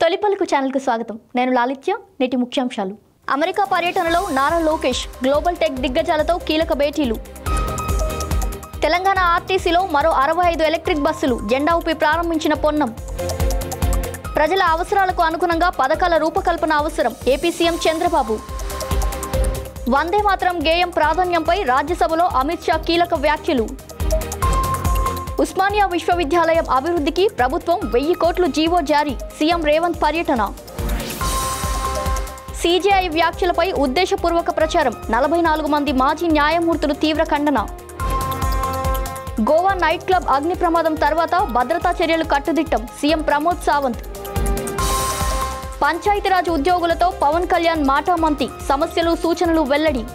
తొలిపలుకు channel కు స్వాగతం. నేను లాలిత్య. నేటి ముఖ్యాంశాలు. అమెరికా పర్యటనలో నారా లోకేష్ గ్లోబల్ టెక్ దిగ్గజాలతో కీలక భేటీలు. తెలంగాణ ఆర్టీసీలో మరో 65 ఎలక్ట్రిక్ బస్సులు జెండా ఊపి ప్రారంభించిన పొన్నం. ప్రజల అవసరాలకు అనుగుణంగా పథకాల రూపకల్పన అవసరం ఏపీ సీఎం చంద్రబాబు. వందే మాతరం గేయం ప్రాధాన్యంపై రాజ్యసభలో అమిత్ షా కీలక వ్యాఖ్యలు. ఉస్మానియా విశ్వవిద్యాలయం అభివృద్ధికి ప్రభుత్వం 1000 కోట్లు జీవో జారీ. సీఎం రేవంత్ పర్యటన. సీజేఐ వ్యాఖ్యలపై ఉద్దేశపూర్వక ప్రచారం. 44 మంది మాజీ న్యాయమూర్తులు తీవ్ర ఖండన. గోవా నైట్ క్లబ్ అగ్ని ప్రమాదం తర్వాత భద్రతా చర్యలు కట్టుదిట్టం. సీఎం ప్రమోద్ సావంత్. పంచాయతీరాజ్ ఉద్యోగులతో పవన్ కళ్యాణ్ మాటామంతి. సమస్యలు సూచనలు వెల్లడి.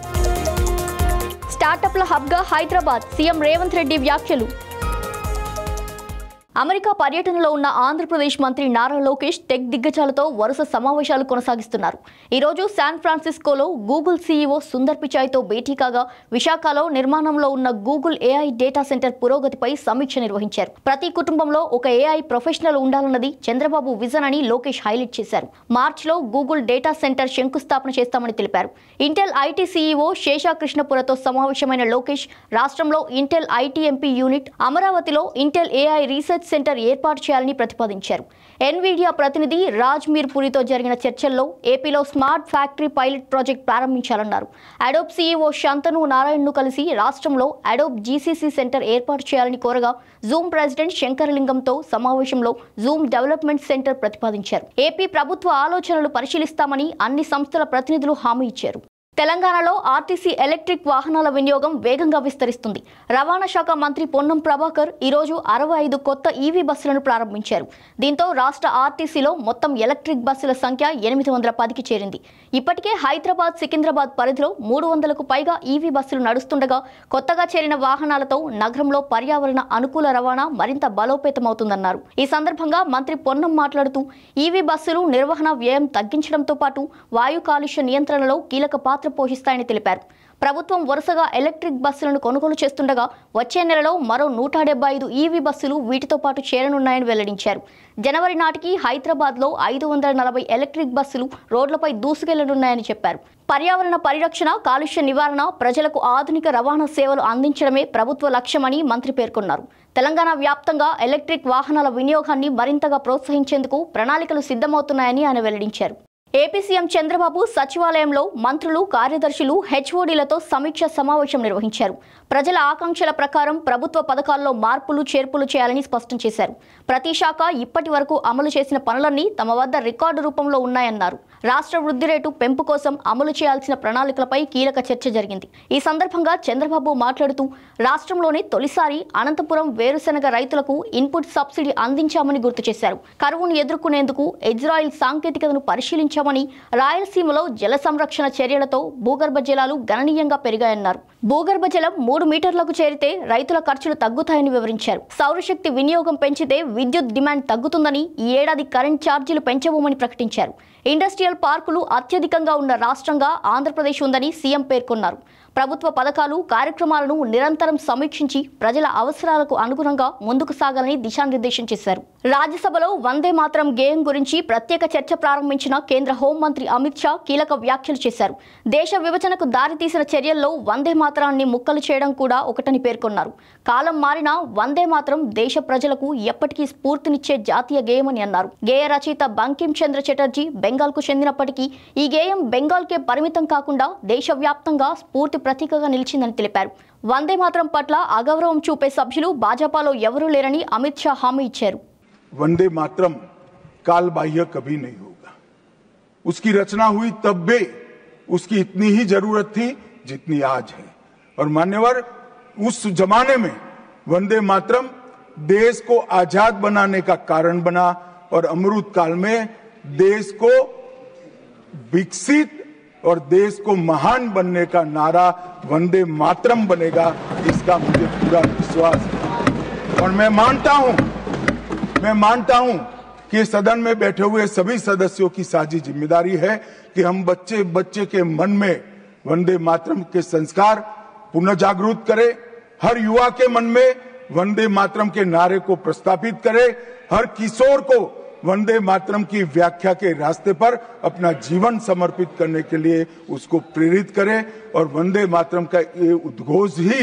స్టార్టప్ల హబ్గా హైదరాబాద్. సీఎం రేవంత్ రెడ్డి వ్యాఖ్యలు. అమెరికా పర్యటనలో ఉన్న ఆంధ్రప్రదేశ్ మంత్రి నారా లోకేష్ టెక్ దిగ్గజాలతో వరుస సమావేశాలు కొనసాగిస్తున్నారు. ఈరోజు శాన్ ఫ్రాన్సిస్కోలో గూగుల్ సీఈఓ సుందర్ పిచాయ్తో భేటీ కాగా, విశాఖలో నిర్మాణంలో ఉన్న గూగుల్ ఏఐ డేటా సెంటర్ పురోగతిపై సమీక్ష నిర్వహించారు. ప్రతి కుటుంబంలో ఒక ఏఐ ప్రొఫెషనల్ ఉండాలన్నది చంద్రబాబు విజన్ అని లోకేష్ హైలైట్ చేశారు. మార్చిలో గూగుల్ డేటా సెంటర్ శంకుస్థాపన చేస్తామని తెలిపారు. ఇంటెల్ ఐటీ సీఈఓ శేషాకృష్ణపురతో సమావేశమైన లోకేష్ రాష్ట్రంలో ఇంటెల్ ఐటీ ఎంపీ యూనిట్, అమరావతిలో ఇంటెల్ ఏఐ రీసెర్చ్ సెంటర్ ఏర్పాటు చేయాలని ప్రతిపాదించారు. ఎన్విడియా ప్రతినిధి రాజ్ మీర్ పురితో జరిగిన చర్చల్లో ఏపీలో స్మార్ట్ ఫ్యాక్టరీ పైలట్ ప్రాజెక్ట్ ప్రారంభించాలన్నారు. అడోబ్ సీఈఓ శాంతను నారాయణను కలిసి రాష్ట్రంలో అడోబ్ జీసీసీ సెంటర్ ఏర్పాటు చేయాలని కోరగా, జూమ్ ప్రెసిడెంట్ శంకరలింగంతో సమావేశంలో జూమ్ డెవలప్మెంట్ సెంటర్ ప్రతిపాదించారు. ఏపీ ప్రభుత్వ ఆలోచనలు పరిశీలిస్తామని అన్ని సంస్థల ప్రతినిధులు హామీ ఇచ్చారు. తెలంగాణలో ఆర్టీసీ ఎలక్ట్రిక్ వాహనాల వినియోగం వేగంగా విస్తరిస్తుంది. రవాణా శాఖ మంత్రి పొన్నం ప్రభాకర్ ఈరోజు 65 కొత్త ఈవీ బస్సులను ప్రారంభించారు. దీంతో రాష్ట్ర ఆర్టీసీలో మొత్తం ఎలక్ట్రిక్ బస్సుల సంఖ్య 810కి చేరింది. ఇప్పటికే హైదరాబాద్, సికింద్రాబాద్ పరిధిలో 300కు పైగా ఈవీ బస్సులు నడుస్తుండగా, కొత్తగా చేరిన వాహనాలతో నగరంలో పర్యావరణ అనుకూల రవాణా మరింత బలోపేతమవుతుందన్నారు. ఈ సందర్భంగా మంత్రి పొన్నం మాట్లాడుతూ, ఈవీ బస్సులు నిర్వహణ వ్యయం తగ్గించడంతో పాటు వాయు కాలుష్య నియంత్రణలో కీలక పాత్ర పోషిస్తాయని తెలిపారు. ప్రభుత్వం వరుసగా ఎలక్ట్రిక్ బస్సులను కొనుగోలు చేస్తుండగా, వచ్చే నెలలో మరో 175 ఈవీ బస్సులు వీటితో పాటు చేరనున్నాయని వెల్లడించారు. జనవరి నాటికి హైదరాబాద్లో 540 ఎలక్ట్రిక్ బస్సులు రోడ్లపై దూసుకెళ్లనున్నాయని చెప్పారు. పర్యావరణ పరిరక్షణ, కాలుష్య నివారణ, ప్రజలకు ఆధునిక రవాణా సేవలు అందించడమే ప్రభుత్వ లక్ష్యమని మంత్రి పేర్కొన్నారు. తెలంగాణ వ్యాప్తంగా ఎలక్ట్రిక్ వాహనాల వినియోగాన్ని మరింతగా ప్రోత్సహించేందుకు ప్రణాళికలు సిద్ధమవుతున్నాయని ఆయన వెల్లడించారు. ఏపీ సీఎం చంద్రబాబు సచివాలయంలో మంత్రులు, కార్యదర్శులు, హెచ్ఓడీలతో సమీక్ష సమావేశం నిర్వహించారు. ప్రజల ఆకాంక్షల ప్రకారం ప్రభుత్వ పథకాల్లో మార్పులు, చేర్పులు చేయాలని స్పష్టం చేశారు. ప్రతి శాఖ ఇప్పటి వరకు అమలు చేసిన పనులన్నీ తమ వద్ద రికార్డు రూపంలో ఉన్నాయన్నారు. రాష్ట్ర వృద్ధి రేటు పెంపు కోసం అమలు చేయాల్సిన ప్రణాళికలపై కీలక చర్చ జరిగింది. ఈ సందర్భంగా చంద్రబాబు మాట్లాడుతూ, రాష్ట్రంలోనే తొలిసారి అనంతపురం వేరుశెనగ రైతులకు ఇన్పుట్ సబ్సిడీ అందించామని గుర్తు చేశారు. కరువును ఎదుర్కొనేందుకు ఇజ్రాయిల్ సాంకేతికతను పరిశీలించామని, రాయలసీమలో జల సంరక్షణ చర్యలతో భూగర్భ జలాలు గణనీయంగా పెరిగాయన్నారు. భూగర్భ జలం 3 మీటర్లకు చేరితే రైతుల ఖర్చులు తగ్గుతాయని వివరించారు. సౌరశక్తి వినియోగం పెంచితే విద్యుత్ డిమాండ్ తగ్గుతుందని, ఈ ఏడాది కరెంట్ ఛార్జీలు పెంచబోమని ప్రకటించారు. ఇండస్ట్రియల్ పార్కులు అత్యధికంగా ఉన్న రాష్ట్రంగా ఆంధ్రప్రదేశ్ ఉందని సీఎం పేర్కొన్నారు. ప్రభుత్వ పథకాలు, కార్యక్రమాలను నిరంతరం సమీక్షించి ప్రజల అవసరాలకు అనుగుణంగా ముందుకు సాగాలని దిశానిర్దేశం చేశారు. రాజ్యసభలో వందే మాతరం గేయం గురించి ప్రత్యేక చర్చ ప్రారంభించిన కేంద్ర హోంమంత్రి అమిత్ షా కీలక వ్యాఖ్యలు చేశారు. దేశ విభజనకు దారితీసిన చర్యల్లో వందే మాతరాన్ని ముక్కలు చేయడం కూడా ఒకటని పేర్కొన్నారు. కాలం మారినా వందే మాతరం దేశ ప్రజలకు ఎప్పటికీ స్ఫూర్తినిచ్చే జాతీయ గేయమని అన్నారు. గేయ రచయిత బంకిం చంద్ర చటర్జీ బెంగాల్కు చెందినప్పటికీ ఈ గేయం బెంగాల్కే పరిమితం కాకుండా దేశవ్యాప్తంగా స్ఫూర్తి ప్రతీకగా నిలిచిందని తెలిపారు. వందే మాతరం పట్ల అగౌరవం చూపే సభ్యులు భాజపాలో ఎవరూ లేరని అమిత్ షా హామీ ఇచ్చారు. वंदे मातरम काल बाह्य कभी नहीं होगा। उसकी रचना हुई तब भी उसकी इतनी ही जरूरत थी जितनी आज है। और मान्यवर, उस जमाने में वंदे मातरम देश को आजाद बनाने का कारण बना और अमृत काल में देश को विकसित और देश को महान बनने का नारा वंदे मातरम बनेगा, इसका मुझे पूरा विश्वास है। और मैं मानता हूं कि सदन में बैठे हुए सभी सदस्यों की साझी जिम्मेदारी है कि हम बच्चे के मन में वंदे मातरम के संस्कार पुनः जागृत करें, हर युवा के मन में वंदे मातरम के नारे को प्रस्तापित करें, हर किशोर को वंदे मातरम की व्याख्या के रास्ते पर अपना जीवन समर्पित करने के लिए उसको प्रेरित करें और वंदे मातरम का ये उद्घोष ही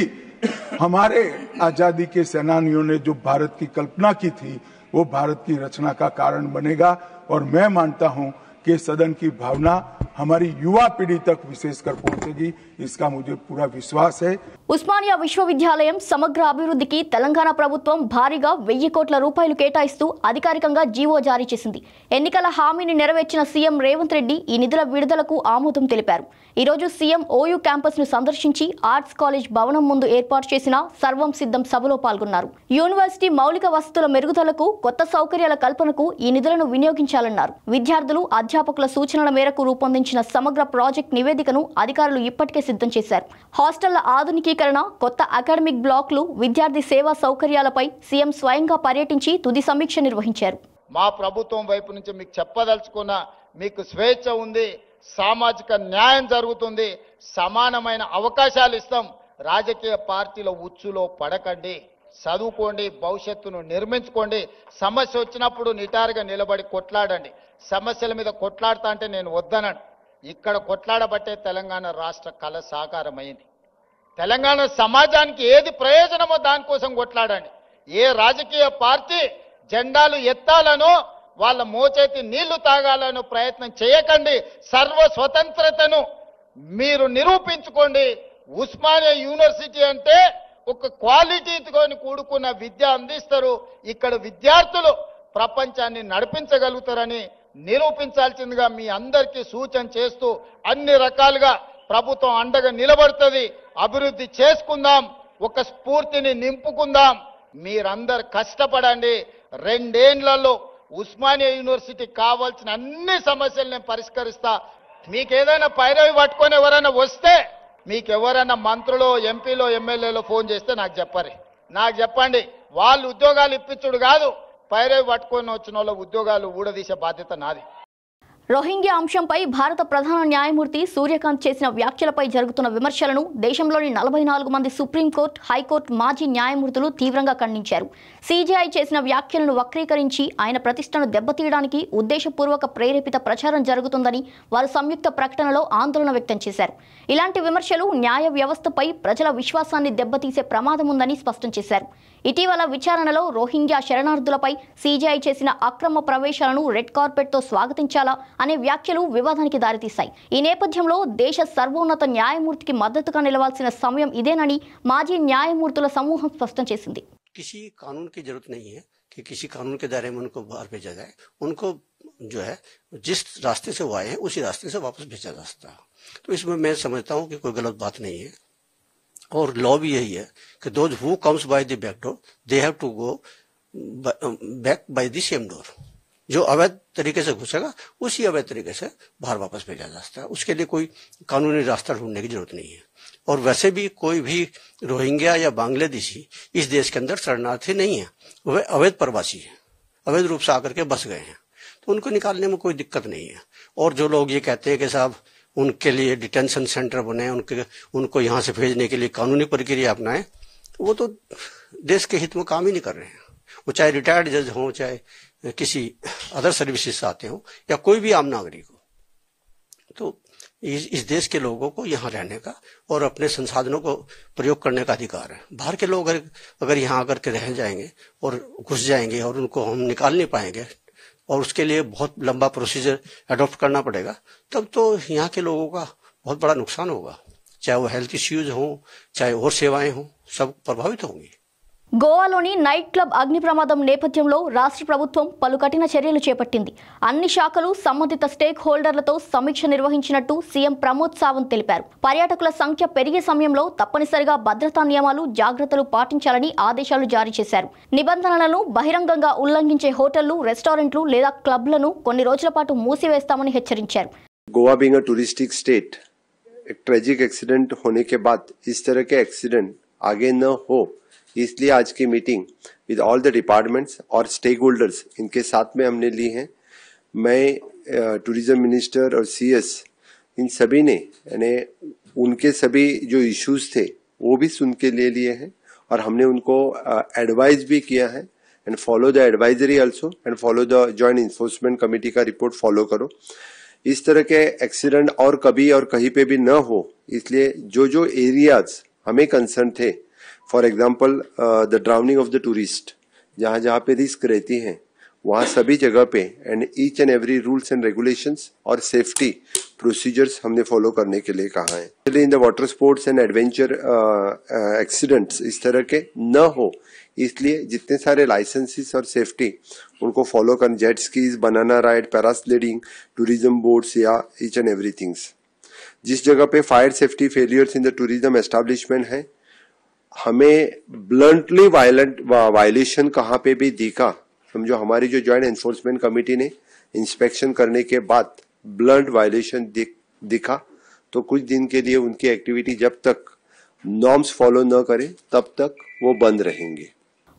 हमारे आजादी के सेनानियों ने जो भारत की कल्पना की थी वो भारत की रचना का कारण बनेगा। और मैं मानता हूं कि सदन की भावना हमारी युवा पीढ़ी तक विशेषकर पहुंचेगी, इसका मुझे पूरा विश्वास है। ఉస్మానియా విశ్వవిద్యాలయం సమగ్ర అభివృద్ధికి తెలంగాణ ప్రభుత్వం భారీగా 1000 కోట్ల రూపాయలు కేటాయిస్తూ అధికారికంగా జీవో జారీ చేసింది. ఎన్నికల హామీని నెరవేర్చిన సీఎం రేవంత్ రెడ్డి ఈ నిధుల విడుదలకు ఆమోదం తెలిపారు. ఈ రోజు సీఎం ఓయూ క్యాంపస్ ను సందర్శించి ఆర్ట్స్ కాలేజ్ భవనం ముందు ఏర్పాటు చేసిన సర్వం సిద్ధం సభలో పాల్గొన్నారు. యూనివర్సిటీ మౌలిక వసతుల మెరుగుదలకు, కొత్త సౌకర్యాల కల్పనకు ఈ నిధులను వినియోగించాలన్నారు. విద్యార్థులు, అధ్యాపకుల సూచనల మేరకు రూపొందించిన సమగ్ర ప్రాజెక్ట్ నివేదికను అధికారులు ఇప్పటికే సిద్ధం చేశారు. హాస్టళ్ల ఆధునికీకరణ, కొత్త అకాడమిక్ బ్లాక్లు, విద్యార్థి సేవా సౌకర్యాలపై సీఎం స్వయంగా పర్యటించి తుది సమీక్ష నిర్వహించారు. మా ప్రభుత్వం వైపు నుంచి మీకు చెప్పదలుచుకున్న, మీకు స్వేచ్ఛ ఉంది, సామాజిక న్యాయం జరుగుతుంది, సమానమైన అవకాశాలు ఇస్తాం. రాజకీయ పార్టీల ఉచ్చులో పడకండి, చదువుకోండి, భవిష్యత్తును నిర్మించుకోండి. సమస్య వచ్చినప్పుడు నిటారుగా నిలబడి కొట్లాడండి. సమస్యల మీద కొట్లాడుతా అంటే నేను వద్దనను. ఇక్కడ కొట్లాడబట్టే తెలంగాణ రాష్ట్ర కళ సాకారమైంది. తెలంగాణ సమాజానికి ఏది ప్రయోజనమో దానికోసం కొట్లాడండి. ఏ రాజకీయ పార్టీ జెండాలు ఎత్తాలనో వాళ్ళ మోచేతి నీళ్లు తాగాలనో ప్రయత్నం చేయకండి. సర్వ స్వతంత్రతను మీరు నిరూపించుకోండి. ఉస్మానియా యూనివర్సిటీ అంటే ఒక క్వాలిటీతో కూడుకున్న విద్య అందిస్తారు. ఇక్కడ విద్యార్థులు ప్రపంచాన్ని నడిపించగలుగుతారని నిరూపించాల్సిందిగా మీ అందరికీ సూచన చేస్తూ అన్ని రకాలుగా ప్రభుత్వం అండగా నిలబడుతుంది. అభివృద్ధి చేసుకుందాం, ఒక స్ఫూర్తిని నింపుకుందాం. మీరందరూ కష్టపడండి. 2 ఏళ్లలో ఉస్మానియా యూనివర్సిటీ కావాల్సిన అన్ని సమస్యలు నేను పరిష్కరిస్తా. మీకు ఏదైనా పైరవి పట్టుకొని ఎవరైనా వస్తే, మీకు ఎవరైనా మంత్రులు, ఎంపీలో, ఎమ్మెల్యేలో ఫోన్ చేస్తే నాకు చెప్పండి. వాళ్ళు ఉద్యోగాలు ఇప్పించుడు కాదు, పైరవి పట్టుకొని వచ్చిన వాళ్ళ ఉద్యోగాలు ఊడదీసే బాధ్యత నాది. రోహింగ్యా అంశంపై భారత ప్రధాన న్యాయమూర్తి సూర్యకాంత్ చేసిన వ్యాఖ్యలపై జరుగుతున్న విమర్శలను దేశంలోని 44 మంది సుప్రీంకోర్టు, హైకోర్టు మాజీ న్యాయమూర్తులు తీవ్రంగా ఖండించారు. సీజేఐ చేసిన వ్యాఖ్యలను వక్రీకరించి ఆయన ప్రతిష్టను దెబ్బతీయడానికి ఉద్దేశపూర్వక ప్రేరేపిత ప్రచారం జరుగుతుందని వారు సంయుక్త ప్రకటనలో ఆందోళన వ్యక్తం చేశారు. ఇలాంటి విమర్శలు న్యాయ వ్యవస్థపై ప్రజల విశ్వాసాన్ని దెబ్బతీసే ప్రమాదం ఉందని స్పష్టం చేశారు. ఇటీవల విచారణలో రోహింగ్యా శరణార్థులపై సీజేఐ చేసిన అక్రమ ప్రవేశాలను రెడ్ కార్పెట్తో స్వాగతించాలా అనే వ్యాఖ్యలు వివాదానికి దారితీశాయి. ఈ నేపథ్యంలో దేశ సర్వోన్నత న్యాయమూర్తికి మద్దతుగా నిలవాల్సిన సమయం ఇదేనని మాజీ న్యాయమూర్తుల సమూహం స్పష్టం చేసింది. किसी कानून की जरूरत नहीं है कि किसी कानून के दायरे में उनको बाहर भेजा जाए. उनको जो है जिस रास्ते से वो आए हैं उसी रास्ते से वापस भेजा जा सकता है. तो इसमें मैं समझता हूँ कि कोई गलत बात नहीं है. और लॉ भी यही है कि those who comes by the back door they have to go back by the same door. जो अवैध तरीके से घुसेगा उसी अवैध तरीके से बाहर वापस भेजा जा सकता है. उसके लिए कोई कानूनी रास्ता ढूंढने की जरूरत नहीं है. और वैसे भी कोई भी रोहिंग्या या बांग्लादेशी इस देश के अंदर शरणार्थी नहीं है, वह अवैध प्रवासी है, अवैध रूप से आकर के बस गए हैं. तो उनको निकालने में कोई दिक्कत नहीं है. और जो लोग ये कहते हैं कि साहब उनके लिए डिटेंशन सेंटर बने, उनको यहाँ से भेजने के लिए कानूनी प्रक्रिया अपनाएं, वो तो देश के हित में काम ही नहीं कर रहे हैं. वो चाहे रिटायर्ड जज हो, चाहे किसी अदर सर्विसेज से आते हो, या कोई भी आम नागरिक हो. तो इस देश के लोगों को यहाँ रहने का और अपने संसाधनों को प्रयोग करने का अधिकार है. बाहर के लोग अगर यहाँ आकर के रह जाएंगे और घुस जाएंगे और उनको हम निकाल नहीं पाएंगे और उसके लिए बहुत लंबा प्रोसीजर अडॉप्ट करना पड़ेगा, तब तो यहाँ के लोगों का बहुत बड़ा नुकसान होगा. चाहे वो हेल्थ इश्यूज हो, चाहे और सेवाएं हो, सब प्रभावित होंगी. గోవాలోని నైట్ క్లబ్ అగ్ని ప్రమాదం నేపథ్యంలో రాష్ట్ర ప్రభుత్వం పలు కఠిన చర్యలు చేపట్టింది. అన్ని శాఖలు సంబంధిత స్టేక్ హోల్డర్లతో సమీక్ష నిర్వహించినట్టు సీఎం ప్రమోద్ సావంత్ తెలిపారు. పర్యాటకుల సంఖ్య పెరిగే సమయంలో తప్పనిసరిగా భద్రతా నియమాలు, జాగ్రత్తలు పాటించాలని ఆదేశాలు జారీ చేశారు. నిబంధనలను బహిరంగంగా ఉల్లంఘించే హోటళ్లు, రెస్టారెంట్లు లేదా క్లబ్లను కొన్ని రోజుల పాటు మూసివేస్తామని హెచ్చరించారు. Goa being a touristic state, एक ट्रेजिक एक्सीडेंट होने के बाद इस तरह के एक्सीडेंट आगे न हो, इसलिए आज की meeting with all the departments और स्टेक होल्डर्स इनके साथ में हमने ली है. मैं टूरिज्म मिनिस्टर और सीएस इन सभी ने यानी उनके सभी जो इश्यूज थे वो भी सुन के ले लिए हैं और हमने उनको एडवाइज भी किया है and follow the advisory also and follow the joint enforcement committee का रिपोर्ट फॉलो करो। इस तरह के एक्सीडेंट और कभी और कहीं पे भी न हो, इसलिए जो जो एरियाज हमें कंसर्न थे, for example the drowning of the tourist, जहां जहां पे रिस्क रहती है वहां सभी जगह पे and each and every rules and regulations और सेफ्टी प्रोसीजर्स हमने फॉलो करने के लिए कहा है। In the water sports and adventure accidents इस तरह के न हो, इसलिए जितने सारे लाइसेंसेस और सेफ्टी उनको फॉलो कर, jet skis, banana ride, parasailing, tourism boats या ईच एंड एवरीथिंग्स। जिस जगह पे fire safety failures in the tourism establishment है, हमें ब्लंटली वायलेशन कहाँ पे भी दिखा, समझो हमारी जो ज्वाइंट एनफोर्समेंट कमेटी ने इंस्पेक्शन करने के बाद ब्लंट वायलेशन दिखा, तो कुछ दिन के लिए उनकी एक्टिविटी जब तक नॉर्म्स फॉलो न करें तब तक वो बंद रहेंगे।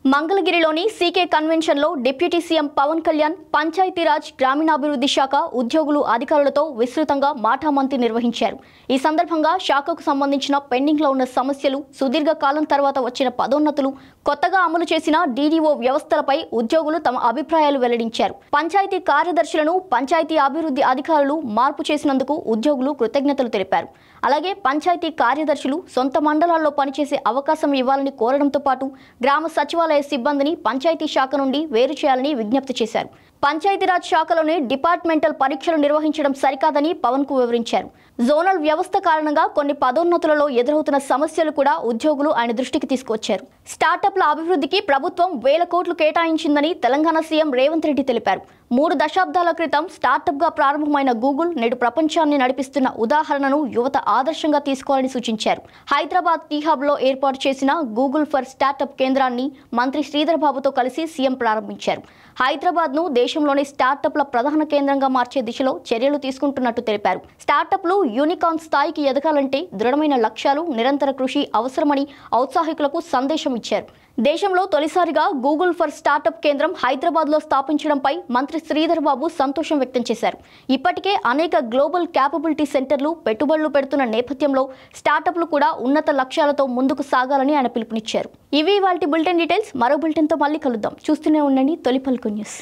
మంగళగిరిలోని సీకే కన్వెన్షన్లో డిప్యూటీ సీఎం పవన్ కళ్యాణ్ పంచాయతీరాజ్ గ్రామీణాభివృద్ధి శాఖ ఉద్యోగులు అధికారులతో విస్తృతంగా మాటామంతి నిర్వహించారు। ఈ సందర్భంగా శాఖకు సంబంధించిన పెండింగ్లో ఉన్న సమస్యలు, సుదీర్ఘ కాలం తర్వాత వచ్చిన పదోన్నతులు, కొత్తగా అమలు చేసిన డీడీఓ వ్యవస్థలపై ఉద్యోగులు తమ అభిప్రాయాలు వెల్లడించారు। పంచాయతీ కార్యదర్శులను పంచాయతీ అభివృద్ధి అధికారులు మార్పు చేసినందుకు ఉద్యోగులు కృతజ్ఞతలు తెలిపారు। అలాగే పంచాయతీ కార్యదర్శులు సొంత మండలాల్లో పనిచేసే అవకాశం ఇవ్వాలని కోరడంతో పాటు గ్రామ సచివాలయ సిబ్బందిని పంచాయతీ శాఖ నుండి వేరు చేయాలని విజ్ఞప్తి చేశారు। పంచాయతీరాజ్ శాఖలోనే డిపార్ట్మెంటల్ పరీక్షలు నిర్వహించడం సరికాదని పవన్ కు వివరించారు। జోనల్ వ్యవస్థ కారణంగా కొన్ని పదోన్నతులలో ఎదురవుతున్న సమస్యలు కూడా ఉద్యోగులు ఆయన దృష్టికి తీసుకొచ్చారు। స్టార్టప్ల అభివృద్ధికి ప్రభుత్వం వేల కోట్లు కేటాయించిందని తెలంగాణ సీఎం రేవంత్ రెడ్డి తెలిపారు। 3 దశాబ్దాల క్రితం స్టార్టప్ గా ప్రారంభమైన గూగుల్ నేడు ప్రపంచాన్ని నడిపిస్తున్న ఉదాహరణను యువత ఆదర్శంగా తీసుకోవాలని సూచించారు। హైదరాబాద్ టీ హబ్ లో ఏర్పాటు చేసిన గూగుల్ ఫర్ స్టార్టప్ కేంద్రాన్ని మంత్రి శ్రీధర్ బాబుతో కలిసి సీఎం ప్రారంభించారు। హైదరాబాద్ ను దేశంలోని స్టార్టప్ల ప్రధాన కేంద్రంగా మార్చే దిశలో చర్యలు తీసుకుంటున్నట్టు తెలిపారు। స్టార్టప్లు యూనికార్న్ స్థాయికి ఎదగాలంటే దృఢమైన లక్ష్యాలు, నిరంతర కృషి అవసరమని ఔత్సాహికులకు సందేశం ఇచ్చారు। దేశంలో తొలిసారిగా గూగుల్ ఫర్ స్టార్టప్ కేంద్రం హైదరాబాద్ లో స్థాపించడంపై మంత్రి శ్రీధర్ బాబు సంతోషం వ్యక్తం చేశారు। ఇప్పటికే అనేక గ్లోబల్ క్యాపబిలిటీ సెంటర్లు పెట్టుబడులు పెడుతున్న నేపథ్యంలో స్టార్టప్లు కూడా ఉన్నత లక్ష్యాలతో ముందుకు సాగాలని ఆయన పిలుపునిచ్చారు। ఇవి ఇవాల్టి బులెటిన్ డీటెయిల్స్। మరో బులెటిన్ తో మళ్ళీ కలుద్దాం। చూస్తూనే ఉండండి తొలి పలుకు న్యూస్।